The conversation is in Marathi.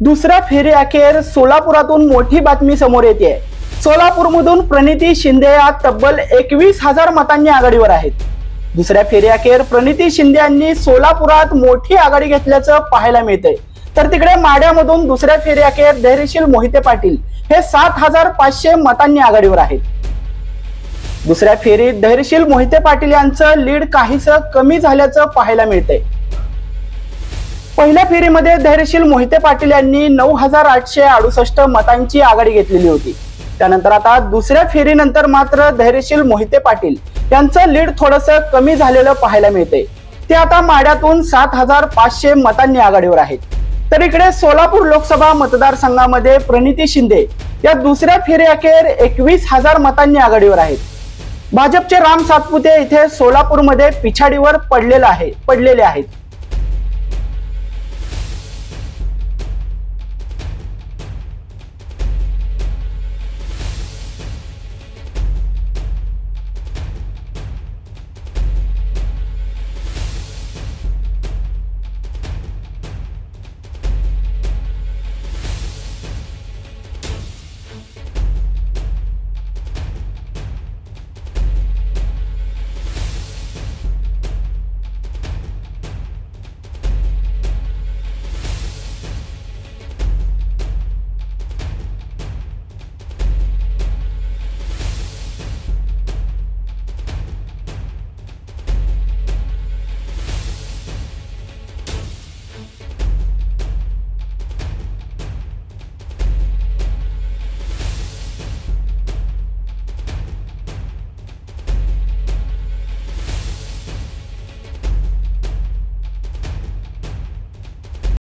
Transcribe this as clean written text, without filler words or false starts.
दुसऱ्या फेरी अखेर सोलापुरातून मोठी बातमी समोर येते। सोलापूरमधून प्रणिती शिंदे या तब्बल 21,000 मतांनी आघाडीवर आहेत। दुसऱ्या फेरी अखेर प्रणिती शिंदे यांनी सोलापुरात मोठी आघाडी घेतल्याचं पाहायला मिळतंय। तर तिकडे माढ्यामधून दुसऱ्या फेरी अखेर धैर्यशील मोहिते पाटील हे 7,500 मतांनी आघाडीवर आहेत। दुसऱ्या फेरीत धैर्यशील मोहिते पाटील यांचं लीड काहीसं कमी झाल्याचं पाहायला मिळतंय। पहिल्या फेरीमध्ये धैर्यशील मोहिते पाटील यांनी 9,868 मतांची आघाडी घेतलेली होती। त्यानंतर आता दुसऱ्या फेरीनंतर मात्र धैर्यशील मोहिते पाटील यांचं लीड थोडंसं कमी झालेलं पाहायला मिळतंय। ते आता माढ्यातून 7,500 मतांनी आघाडीवर आहेत। तर इकडे सोलापूर लोकसभा मतदारसंघामध्ये प्रणिती शिंदे या दुसऱ्या फेरी अखेर 21,000 मतांनी आघाडीवर आहेत। भाजपचे राम सातपुते इथे सोलापूरमध्ये पिछाडीवर पडलेले आहेत।